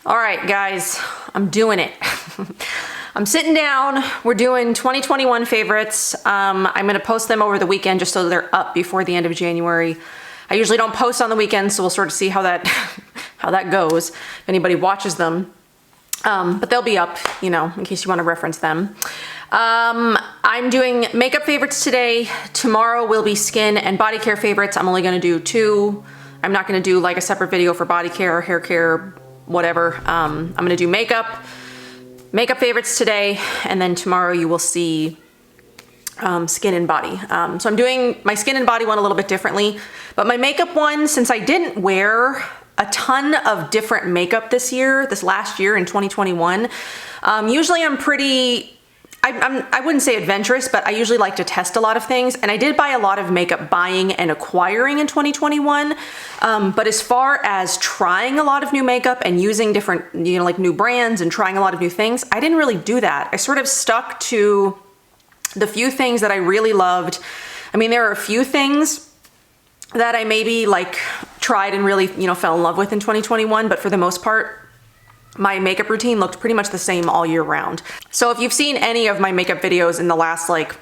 All right, guys, I'm doing it. I'm sitting down. We're doing 2021 favorites. I'm gonna post them over the weekend just so they're up before the end of January. I usually don't post on the weekend, so we'll sort of see how that how that goes, if anybody watches them. But they'll be up, you know, in case you want to reference them. I'm doing makeup favorites today. Tomorrow will be skin and body care favorites. I'm only gonna do 2. I'm not gonna do like a separate video for body care or hair care, whatever. I'm gonna do makeup favorites today, and then tomorrow you will see skin and body. So I'm doing my skin and body one a little bit differently, but my makeup one, since I didn't wear a ton of different makeup this last year in 2021, usually I'm pretty, I wouldn't say adventurous, but I usually like to test a lot of things, and I did buy a lot of makeup buying and acquiring in 2021, but as far as trying a lot of new makeup and using different, you know, like new brands and trying a lot of new things, I didn't really do that. I sort of stuck to the few things that I really loved. I mean, there are a few things that I maybe like tried and really, you know, fell in love with in 2021, but for the most part, my makeup routine looked pretty much the same all year round. So if you've seen any of my makeup videos in the last like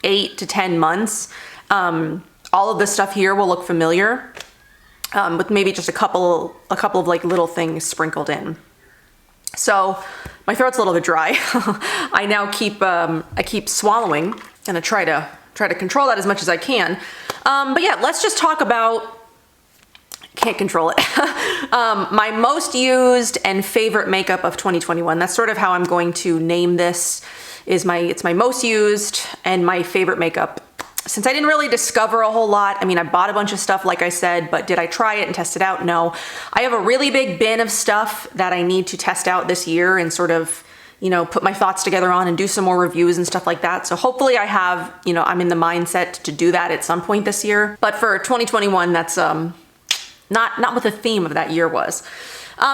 8 to 10 months, all of this stuff here will look familiar, with maybe just a couple of like little things sprinkled in. So my throat's a little bit dry. I now keep swallowing, and I try to control that as much as I can. But yeah, let's just talk about, can't control it. My most used and favorite makeup of 2021. That's sort of how I'm going to name this. It's my most used and my favorite makeup. Since I didn't really discover a whole lot, I mean, I bought a bunch of stuff, like I said, but did I try it and test it out? No. I have a really big bin of stuff that I need to test out this year and sort of, you know, put my thoughts together on and do some more reviews and stuff like that. So hopefully I have, you know, I'm in the mindset to do that at some point this year. But for 2021, that's not what the theme of that year was.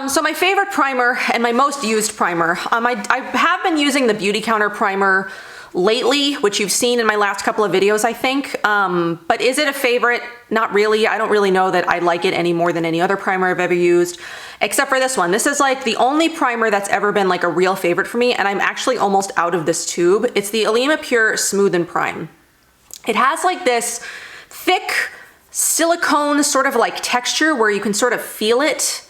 So my favorite primer and my most used primer, I have been using the Beauty Counter primer lately, which you've seen in my last couple of videos, I think. But is it a favorite? Not really. I don't really know that I like it any more than any other primer I've ever used, except for this one. This is like the only primer that's ever been like a real favorite for me, and I'm actually almost out of this tube. It's the Ilia Pure Smooth and Prime. It has like this thick silicone sort of like texture where you can sort of feel it.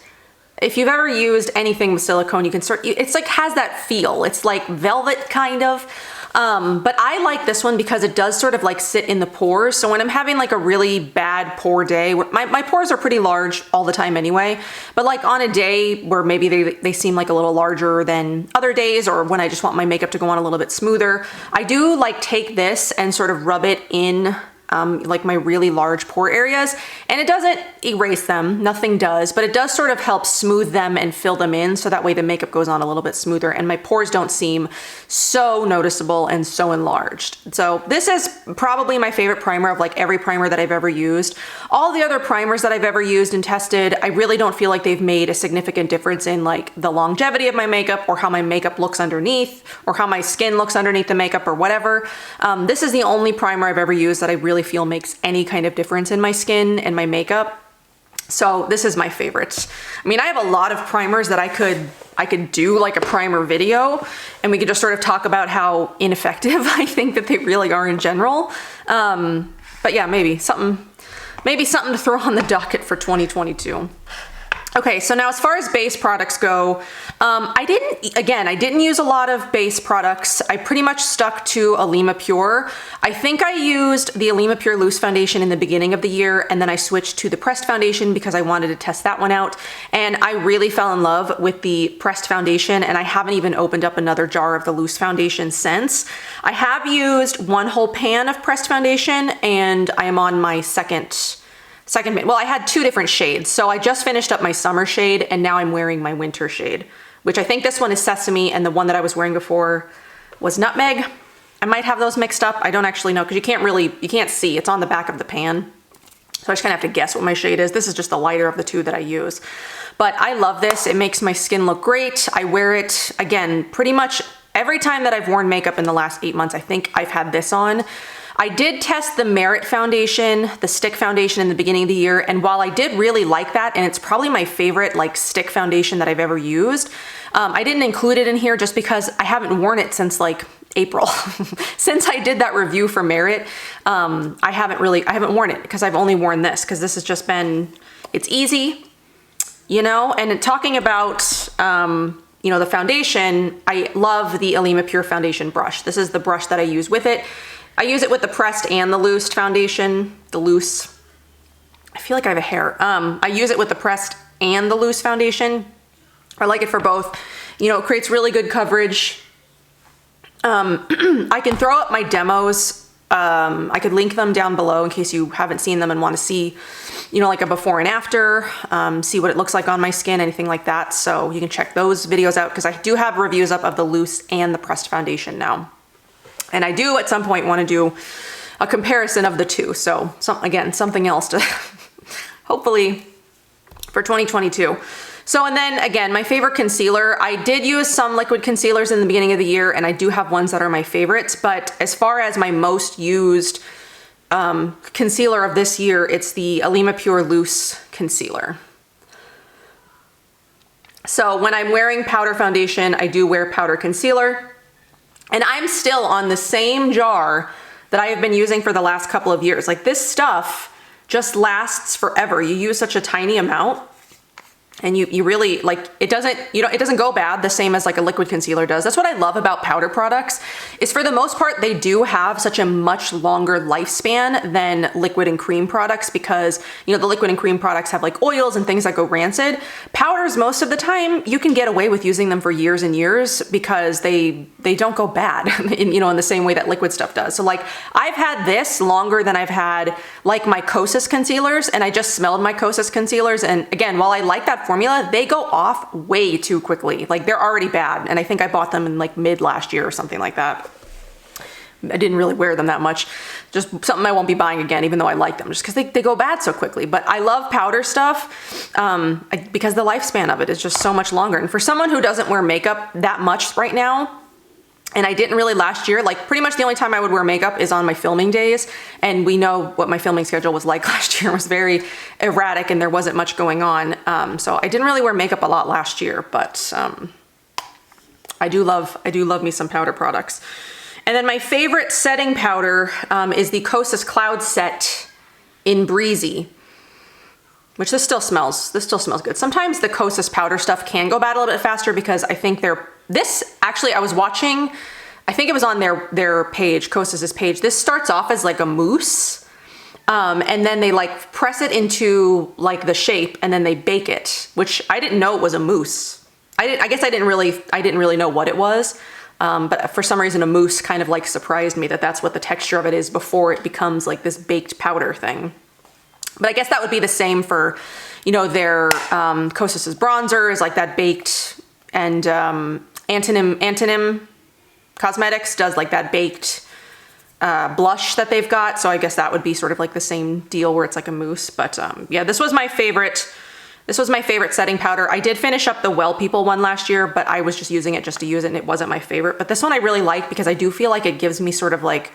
If you've ever used anything with silicone, you can it's like has that feel. It's like velvet kind of. But I like this one because it does sort of like sit in the pores. So when I'm having like a really bad pore day, my pores are pretty large all the time anyway, but like on a day where maybe they seem like a little larger than other days, or when I just want my makeup to go on a little bit smoother, I do like take this and sort of rub it in like my really large pore areas, and it doesn't erase them, nothing does, but it does sort of help smooth them and fill them in, so that way the makeup goes on a little bit smoother and my pores don't seem so noticeable and so enlarged. So this is probably my favorite primer of like every primer that I've ever used. All the other primers that I've ever used and tested, I really don't feel like they've made a significant difference in like the longevity of my makeup, or how my makeup looks underneath, or how my skin looks underneath the makeup, or whatever. This is the only primer I've ever used that I really feel makes any kind of difference in my skin and my makeup. So this is my favorite. I mean, I have a lot of primers that I could do like a primer video, and we could just sort of talk about how ineffective I think that they really are in general. But yeah, maybe something to throw on the docket for 2022. Okay, so now as far as base products go, I didn't use a lot of base products. I pretty much stuck to Ilia Pure. I think I used the Ilia Pure Loose Foundation in the beginning of the year, and then I switched to the Pressed Foundation because I wanted to test that one out. And I really fell in love with the Pressed Foundation, and I haven't even opened up another jar of the Loose Foundation since. I have used one whole pan of Pressed Foundation, and I am on my second, well, I had 2 different shades. So I just finished up my summer shade, and now I'm wearing my winter shade, which I think this one is Sesame, and the one that I was wearing before was Nutmeg. I might have those mixed up. I don't actually know, because you can't see. It's on the back of the pan. So I just kind of have to guess what my shade is. This is just the lighter of the 2 that I use. But I love this. It makes my skin look great. I wear it, again, pretty much every time that I've worn makeup in the last 8 months. I think I've had this on. I did test the Merit foundation, the stick foundation in the beginning of the year, and while I did really like that, and it's probably my favorite like stick foundation that I've ever used, I didn't include it in here just because I haven't worn it since like April. Since I did that review for Merit, I haven't worn it because I've only worn this because this has just been, it's easy, you know. And talking about, you know, the foundation, I love the Ilia Pure Foundation brush. This is the brush that I use with it. I use it with the pressed and the loosed foundation. The loose, I feel like I have a hair. I use it with the pressed and the loose foundation. I like it for both. You know, it creates really good coverage. I can throw up my demos. I could link them down below in case you haven't seen them and want to see, you know, like a before and after, see what it looks like on my skin, anything like that. So you can check those videos out because I do have reviews up of the loose and the pressed foundation now. And I do at some point want to do a comparison of the two. So again, something else to hopefully for 2022. So, and then again, my favorite concealer, I did use some liquid concealers in the beginning of the year, and I do have ones that are my favorites, but as far as my most used concealer of this year, it's the Ilia Pure Loose Concealer. So when I'm wearing powder foundation, I do wear powder concealer, and I'm still on the same jar that I have been using for the last couple of years. Like, this stuff just lasts forever. You use such a tiny amount, and you really, like, it doesn't go bad the same as like a liquid concealer does. That's what I love about powder products, is for the most part, they do have such a much longer lifespan than liquid and cream products because, you know, the liquid and cream products have like oils and things that go rancid. Powders, most of the time, you can get away with using them for years and years because they don't go bad, in the same way that liquid stuff does. So like, I've had this longer than I've had like my Kosas concealers, and I just smelled my Kosas concealers, and again, while I like that formula, they go off way too quickly. Like, they're already bad, and I think I bought them in like mid last year or something like that. I didn't really wear them that much. Just something I won't be buying again, even though I like them, just because they go bad so quickly. But I love powder stuff because the lifespan of it is just so much longer. And for someone who doesn't wear makeup that much right now, and I didn't really last year, like pretty much the only time I would wear makeup is on my filming days. And we know what my filming schedule was like last year. It was very erratic and there wasn't much going on. So I didn't really wear makeup a lot last year, but I do love me some powder products. And then my favorite setting powder is the Kosas Cloud Set in Breezy, which this still smells good. Sometimes the Kosas powder stuff can go bad a little bit faster because I think I was watching, I think it was on their page, Kosas's page. This starts off as like a mousse, and then they like press it into like the shape, and then they bake it, which I didn't know it was a mousse. I guess I didn't really know what it was, but for some reason a mousse kind of like surprised me that that's what the texture of it is before it becomes like this baked powder thing. But I guess that would be the same for, their Kosas's bronzer is like that baked, and Antonym Cosmetics does like that baked blush that they've got. So I guess that would be sort of like the same deal where it's like a mousse. But yeah, this was my favorite. This was my favorite setting powder. I did finish up the Well People one last year, but I was just using it just to use it, and it wasn't my favorite. But this one I really like because I do feel like it gives me sort of like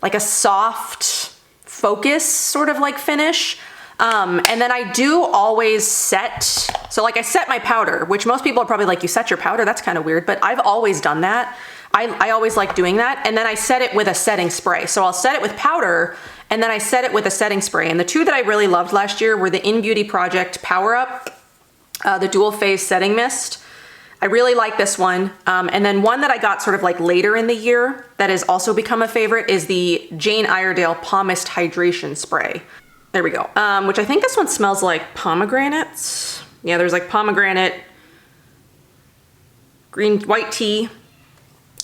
a soft focus sort of like finish. And then I do always set, so like I set my powder, which most people are probably like, you set your powder? That's kind of weird, but I've always done that. I always like doing that. And then I set it with a setting spray. So I'll set it with powder, and then I set it with a setting spray. And the two that I really loved last year were the In Beauty Project Power Up, the Dual Phase Setting Mist. I really like this one. And then one that I got sort of like later in the year that has also become a favorite is the Jane Iredale Palmist Hydration Spray. There we go. Which I think this one smells like pomegranates. Yeah, there's like pomegranate, white tea,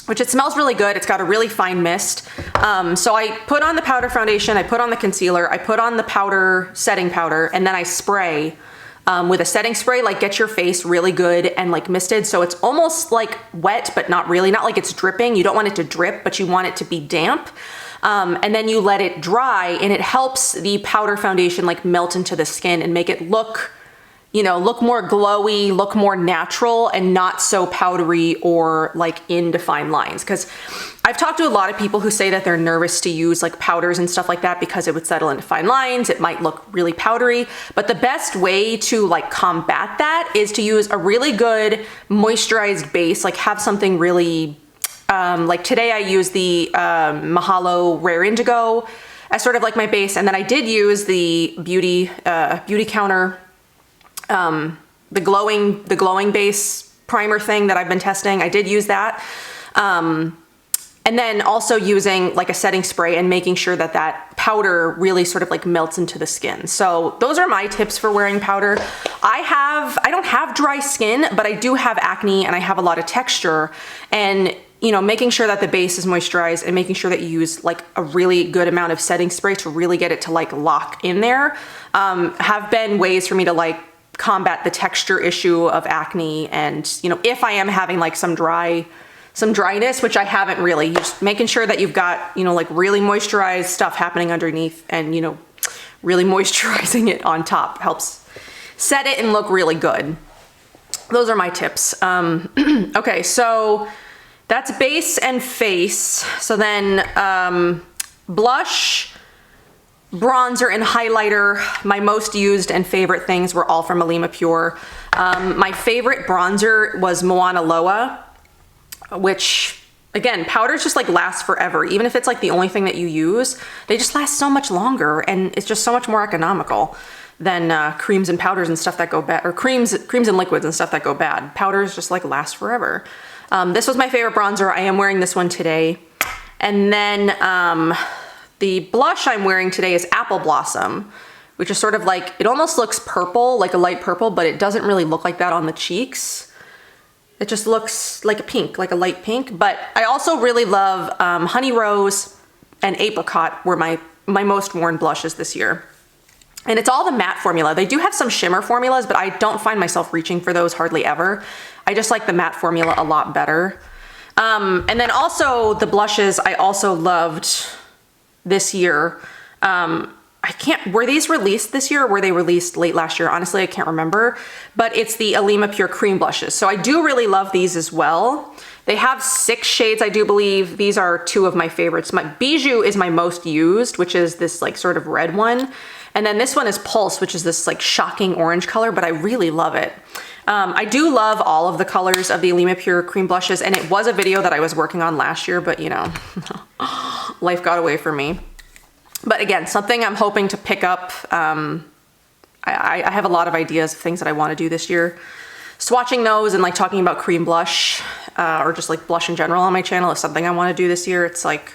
which it smells really good. It's got a really fine mist. So I put on the powder foundation, I put on the concealer, I put on the powder, setting powder, and then I spray with a setting spray, like get your face really good and like misted. So it's almost like wet, but not really, not like it's dripping. You don't want it to drip, but you want it to be damp. And then you let it dry, and it helps the powder foundation like melt into the skin and make it look you know, look more glowy, look more natural, and not so powdery or like in defined lines. Because I've talked to a lot of people who say that they're nervous to use like powders and stuff like that because it would settle into fine lines. It might look really powdery, but the best way to like combat that is to use a really good moisturized base, like have something really, like today I use the Mahalo Rare Indigo as sort of like my base. And then I did use the Beauty Counter, the glowing base primer thing that I've been testing. I did use that. And then also using like a setting spray and making sure that that powder really sort of like melts into the skin. So those are my tips for wearing powder. I don't have dry skin, but I do have acne and I have a lot of texture, and you know, making sure that the base is moisturized and making sure that you use like a really good amount of setting spray to really get it to like lock in there, have been ways for me to like combat the texture issue of acne. And, you know, if I am having like some dryness, which I haven't really, just making sure that you've got, you know, like really moisturized stuff happening underneath, and, you know, really moisturizing it on top helps set it and look really good. Those are my tips. Okay, so that's base and face. So then blush, bronzer, and highlighter, my most used and favorite things were all from Ilia Pure. My favorite bronzer was Moana Loa, which again, powders just like last forever. Even if it's like the only thing that you use, they just last so much longer, and it's just so much more economical than creams and powders and stuff that go bad, or creams and liquids and stuff that go bad. Powders just like last forever. This was my favorite bronzer. I am wearing this one today. And then the blush I'm wearing today is Apple Blossom, which is sort of like, it almost looks purple, like a light purple, but it doesn't really look like that on the cheeks. It just looks like a pink, like a light pink. But I also really love Honey Rose and Apricot were my most worn blushes this year. And it's all the matte formula. They do have some shimmer formulas, but I don't find myself reaching for those hardly ever. I just like the matte formula a lot better. And then also the blushes I also loved this year. Were these released this year or were they released late last year? Honestly, I can't remember, but it's the Ilia Pure cream blushes. So I do really love these as well. They have 6 shades, I do believe. These are 2 of my favorites. My Bijou is my most used, which is this like sort of red one. And then this one is Pulse, which is this like shocking orange color, but I really love it. I do love all of the colors of the Ilia Pure cream blushes, and it was a video that I was working on last year, but you know, life got away from me. But again, something I'm hoping to pick up. I have a lot of ideas of things that I want to do this year. Swatching those and like talking about cream blush, or just like blush in general on my channel is something I want to do this year. It's like,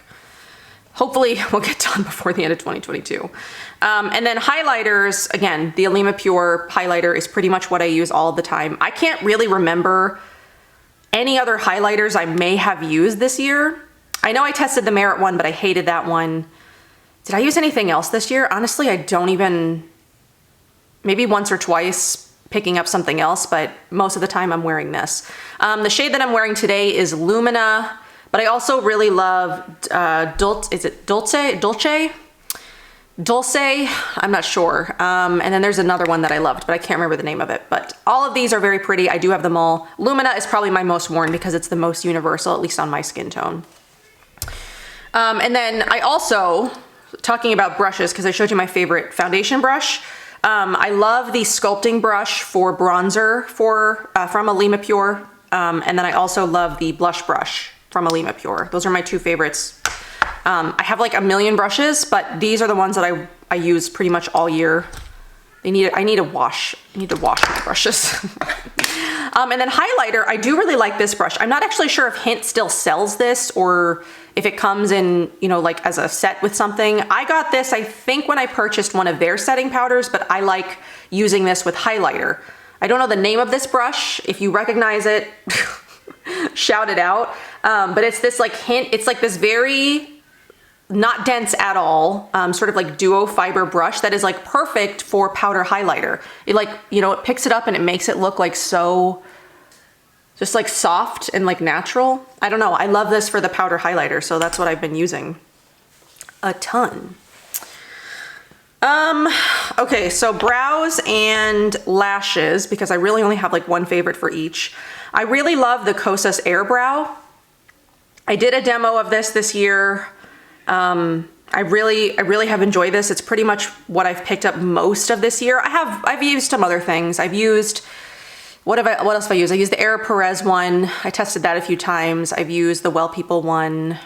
hopefully we'll get done before the end of 2022. And then highlighters, again, the Ilia Pure highlighter is pretty much what I use all the time. I can't really remember any other highlighters I may have used this year. I know I tested the Merit one, but I hated that one. Did I use anything else this year? Honestly, I don't even, maybe once or twice picking up something else, but most of the time I'm wearing this. The shade that I'm wearing today is Lumina, but I also really love Dulce, I'm not sure. And then there's another one that I loved, but I can't remember the name of it. But all of these are very pretty. I do have them all. Lumina is probably my most worn because it's the most universal, at least on my skin tone. And then I also, talking about brushes, because I showed you my favorite foundation brush. I love the sculpting brush for bronzer from Ilia Pure. And then I also love the blush brush from Ilia Pure. Those are my 2 favorites. I have like a million brushes, but these are the ones that I use pretty much all year. I need to wash my brushes. And then highlighter, I do really like this brush. I'm not actually sure if Hint still sells this or if it comes in, you know, like as a set with something. I got this, I think, when I purchased one of their setting powders, but I like using this with highlighter. I don't know the name of this brush. If you recognize it, shout it out. But it's this like Hint, it's like this very not dense at all, sort of like duo fiber brush that is like perfect for powder highlighter. It like, you know, it picks it up and it makes it look like so just like soft and like natural. I don't know. I love this for the powder highlighter. So that's what I've been using a ton. Okay, so brows and lashes, because I really only have like one favorite for each. I really love the Kosas Air Brow. I did a demo of this year. I really have enjoyed this. It's pretty much what I've picked up most of this year. I've used some other things. I've used, what else have I used? I used the Air Perez one. I tested that a few times. I've used the Well People one.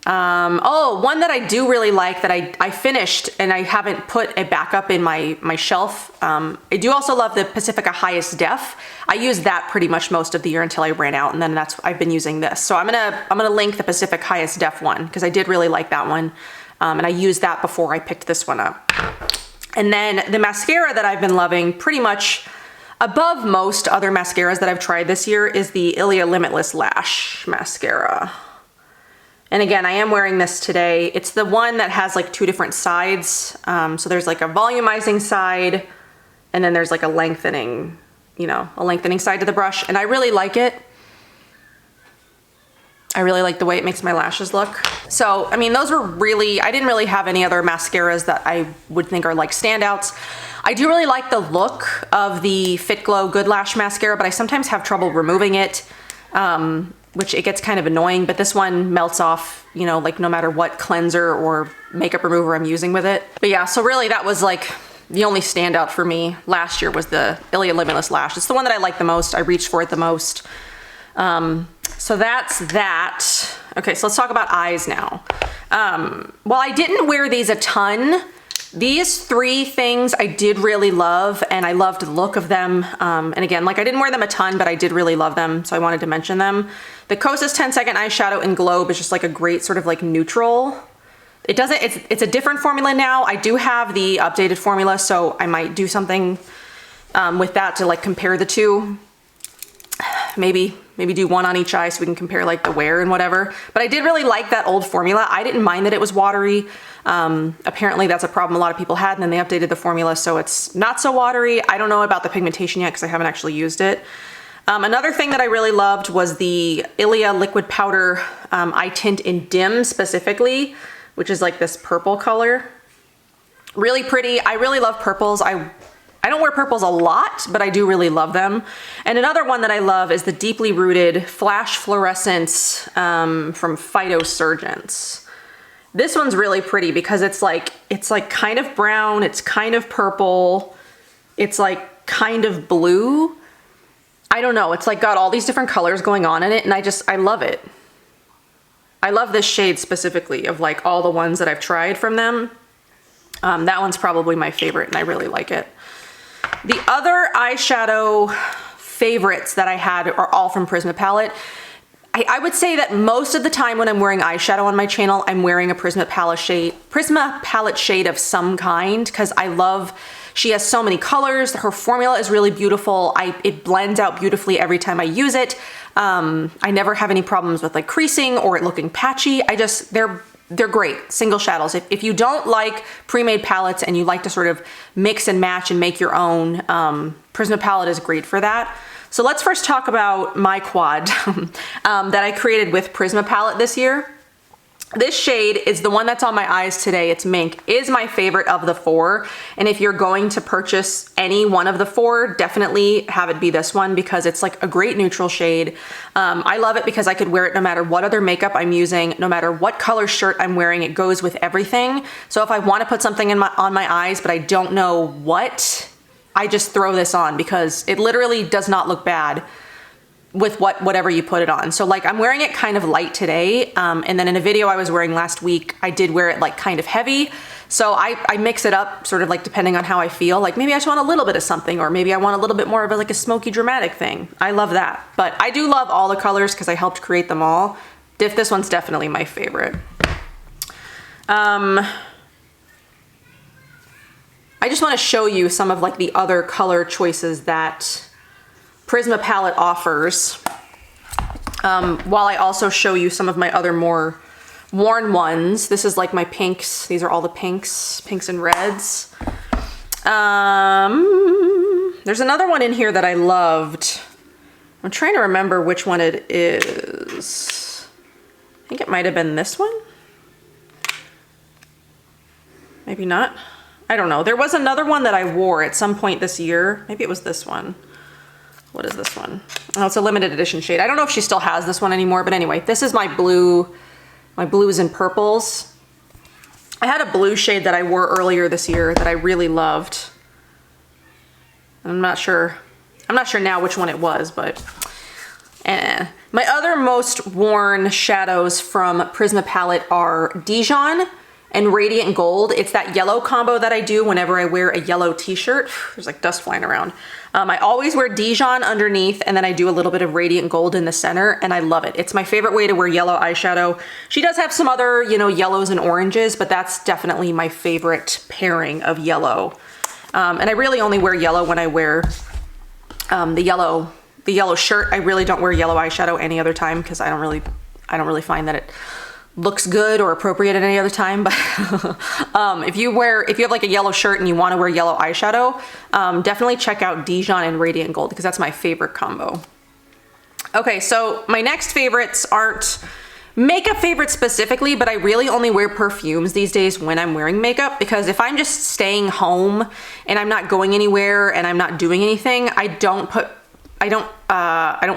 Oh, one that I do really like that I finished and I haven't put a backup in my shelf. I do also love the Pacifica Highest Def. I used that pretty much most of the year until I ran out, and then I've been using this. So I'm gonna link the Pacific Highest Def one because I did really like that one. And I used that before I picked this one up. And then the mascara that I've been loving pretty much above most other mascaras that I've tried this year is the Ilia Limitless Lash Mascara. And again, I am wearing this today. It's the one that has like two different sides. So there's like a volumizing side, and then there's like a lengthening side to the brush. And I really like it. I really like the way it makes my lashes look. So, I mean, those were really, I didn't really have any other mascaras that I would think are like standouts. I do really like the look of the Fit Glow Good Lash Mascara, but I sometimes have trouble removing it. Which it gets kind of annoying, but this one melts off, you know, like no matter what cleanser or makeup remover I'm using with it. But yeah, so really that was like the only standout for me last year was the Ilia Limitless Lash. It's the one that I like the most. I reached for it the most. So that's that. Okay, so let's talk about eyes now. While I didn't wear these a ton, these three things I did really love, and I loved the look of them. And again, like I didn't wear them a ton, but I did really love them, so I wanted to mention them. The Kosas 10 Second Eyeshadow in Globe is just like a great sort of like neutral. It's a different formula now. I do have the updated formula, so I might do something with that to like compare the two. Maybe do one on each eye so we can compare like the wear and whatever. But I did really like that old formula. I didn't mind that it was watery. Apparently that's a problem a lot of people had, and then they updated the formula so it's not so watery. I don't know about the pigmentation yet because I haven't actually used it. Another thing that I really loved was the Ilia Liquid Powder Eye Tint in Dim specifically, which is like this purple color. Really pretty. I really love purples. I don't wear purples a lot, but I do really love them. And another one that I love is the Deeply Rooted Flash Fluorescence from Phytosurgeons. This one's really pretty because it's like kind of brown, it's kind of purple, it's like kind of blue. I don't know, it's like got all these different colors going on in it, and I love it. I love this shade specifically of like all the ones that I've tried from them. That one's probably my favorite, and I really like it. The other eyeshadow favorites that I had are all from Prisma Palette. I would say that most of the time when I'm wearing eyeshadow on my channel, I'm wearing a Prisma Palette shade of some kind, because she has so many colors. Her formula is really beautiful. It blends out beautifully every time I use it. I never have any problems with like creasing or it looking patchy. They're great single shadows. If you don't like pre-made palettes and you like to sort of mix and match and make your own, Prisma Palette is great for that. So let's first talk about my quad that I created with Prisma Palette this year. This shade is the one that's on my eyes today. It's Mink, is my favorite of the four. And if you're going to purchase any one of the four, definitely have it be this one because it's like a great neutral shade. I love it because I could wear it no matter what other makeup I'm using, no matter what color shirt I'm wearing, it goes with everything. So if I want to put something on my eyes, but I don't know what, I just throw this on because it literally does not look bad with whatever you put it on. So like I'm wearing it kind of light today. And then in a video I was wearing last week, I did wear it like kind of heavy. So I mix it up sort of like depending on how I feel. Like maybe I just want a little bit of something, or maybe I want a little bit more of like a smoky dramatic thing. I love that. But I do love all the colors because I helped create them all. This one's definitely my favorite. I just want to show you some of like the other color choices that Prisma Palette offers, while I also show you some of my other more worn ones. This is like my pinks. These are all the pinks and reds. There's another one in here that I loved. I'm trying to remember which one it is. I think it might have been this one. Maybe not. I don't know. There was another one that I wore at some point this year. Maybe it was this one. What is this one? Oh, it's a limited edition shade. I don't know if she still has this one anymore, but anyway, this is my blues and purples. I had a blue shade that I wore earlier this year that I really loved. I'm not sure now which one it was, but my other most worn shadows from Prisma palette are Dijon and Radiant Gold. It's that yellow combo that I do whenever I wear a yellow t-shirt. There's like dust flying around. I always wear Dijon underneath, and then I do a little bit of Radiant Gold in the center, and I love it. It's my favorite way to wear yellow eyeshadow. She does have some other, you know, yellows and oranges, but that's definitely my favorite pairing of yellow. And I really only wear yellow when I wear the yellow shirt. I really don't wear yellow eyeshadow any other time because I don't really find that it looks good or appropriate at any other time. But if you have like a yellow shirt and you want to wear yellow eyeshadow, definitely check out Dijon and Radiant Gold because that's my favorite combo. Okay, so my next favorites aren't makeup favorites specifically, but I really only wear perfumes these days when I'm wearing makeup, because if I'm just staying home and I'm not going anywhere and I'm not doing anything, I don't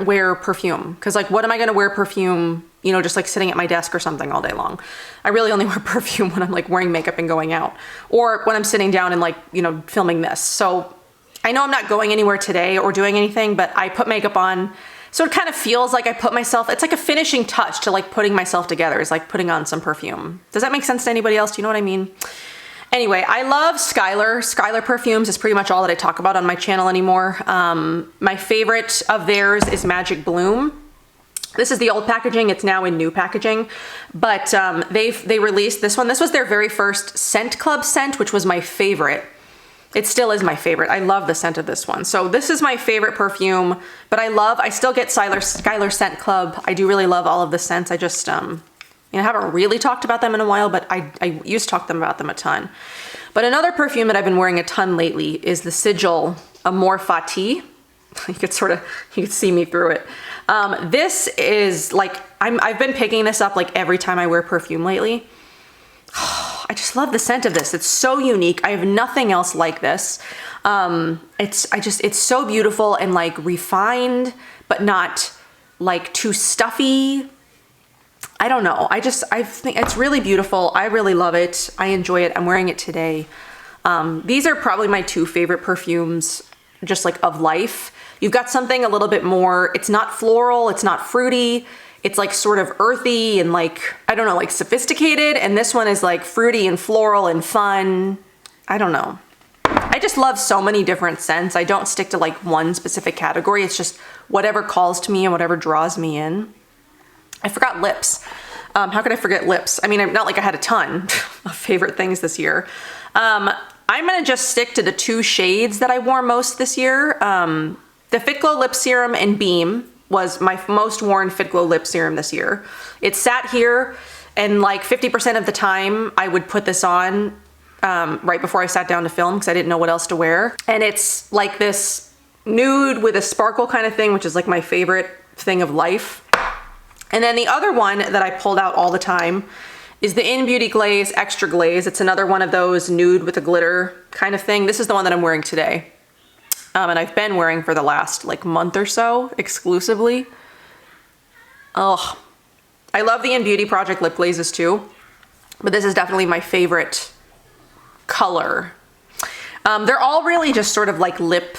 wear perfume, because like, what am I gonna wear perfume, you know, just like sitting at my desk or something all day long? I really only wear perfume when I'm like wearing makeup and going out, or when I'm sitting down and like, you know, filming this. So I know I'm not going anywhere today or doing anything, but I put makeup on, so it kind of feels like I put myself, it's like a finishing touch to like putting myself together. It's like putting on some perfume. Does that make sense to anybody else? Do you know what I mean? Anyway, I love Skylar. Skylar Perfumes is pretty much all that I talk about on my channel anymore. My favorite of theirs is Magic Bloom. This is the old packaging. It's now in new packaging, but they released this one. This was their very first Scent Club scent, which was my favorite. It still is my favorite. I love the scent of this one. So this is my favorite perfume, but I still get Skylar Scent Club. I do really love all of the scents. I just, you know, haven't really talked about them in a while, but I used to talk about them a ton. But another perfume that I've been wearing a ton lately is the Sigil Amor Fati. You could see me through it. This is like, I've been picking this up like every time I wear perfume lately. I just love the scent of this. It's so unique. I have nothing else like this. It's so beautiful and like refined, but not like too stuffy. I don't know. I think it's really beautiful. I really love it. I enjoy it. I'm wearing it today. These are probably my two favorite perfumes, just like of life. You've got something a little bit more, it's not floral, it's not fruity. It's like sort of earthy and like, I don't know, like sophisticated. And this one is like fruity and floral and fun. I don't know. I just love so many different scents. I don't stick to like one specific category. It's just whatever calls to me and whatever draws me in. I forgot lips. How could I forget lips? I mean, not like I had a ton of favorite things this year. I'm gonna just stick to the two shades that I wore most this year. The Fit Glow Lip Serum in Beam was my most worn Fit Glow lip serum this year. It sat here, and like 50% of the time I would put this on right before I sat down to film because I didn't know what else to wear. And it's like this nude with a sparkle kind of thing, which is like my favorite thing of life. And then the other one that I pulled out all the time is the Beauty Glaze Extra Glaze. It's another one of those nude with a glitter kind of thing. This is the one that I'm wearing today. And I've been wearing for the last like month or so exclusively. Oh, I love the Beauty Project lip glazes too, but this is definitely my favorite color. They're all really just sort of like lip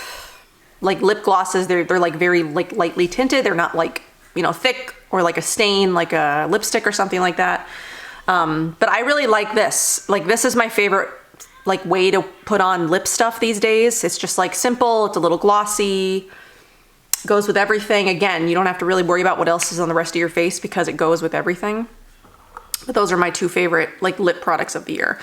glosses. They're like very like lightly tinted. They're not like, you know, thick or like a stain, like a lipstick or something like that. But I really like this. Like this is my favorite like way to put on lip stuff these days. It's just like simple, it's a little glossy, goes with everything. Again, you don't have to really worry about what else is on the rest of your face because it goes with everything. But those are my two favorite like lip products of the year.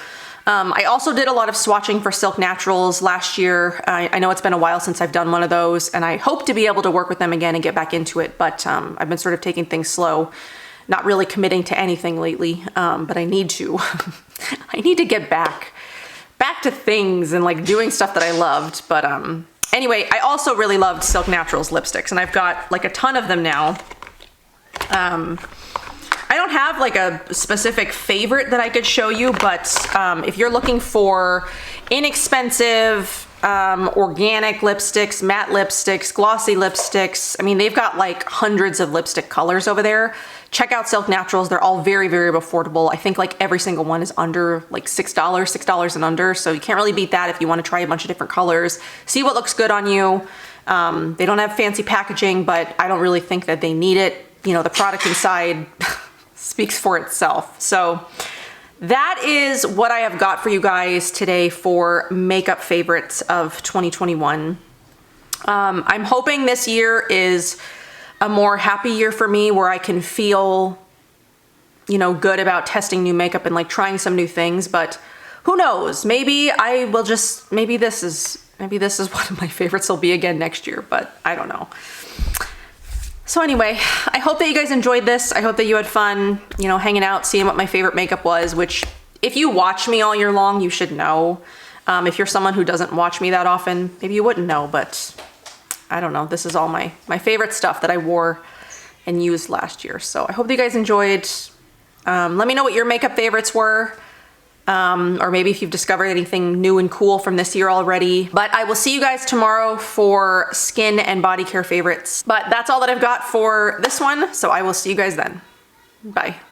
I also did a lot of swatching for Silk Naturals last year. I know it's been a while since I've done one of those, and I hope to be able to work with them again and get back into it, but I've been sort of taking things slow, not really committing to anything lately, but I need to. I need to get back to things and like doing stuff that I loved. But anyway, I also really loved Silk Naturals lipsticks, and I've got like a ton of them now. I don't have like a specific favorite that I could show you, but if you're looking for inexpensive, organic lipsticks, matte lipsticks, glossy lipsticks. I mean, they've got like hundreds of lipstick colors over there. Check out Silk Naturals. They're all very, very affordable. I think like every single one is under like $6, $6 and under. So you can't really beat that if you want to try a bunch of different colors. See what looks good on you. They don't have fancy packaging, but I don't really think that they need it. You know, the product inside speaks for itself. So that is what I have got for you guys today for makeup favorites of 2021. I'm hoping this year is a more happy year for me where I can feel, you know, good about testing new makeup and like trying some new things, but who knows? Maybe I will just, maybe this is one of my favorites will be again next year, but I don't know. So anyway, I hope that you guys enjoyed this. I hope that you had fun, you know, hanging out, seeing what my favorite makeup was, which if you watch me all year long, you should know. If you're someone who doesn't watch me that often, maybe you wouldn't know, but I don't know. This is all my favorite stuff that I wore and used last year. So I hope that you guys enjoyed. Let me know what your makeup favorites were. Or maybe if you've discovered anything new and cool from this year already. But I will see you guys tomorrow for skin and body care favorites. But that's all that I've got for this one, so I will see you guys then. Bye.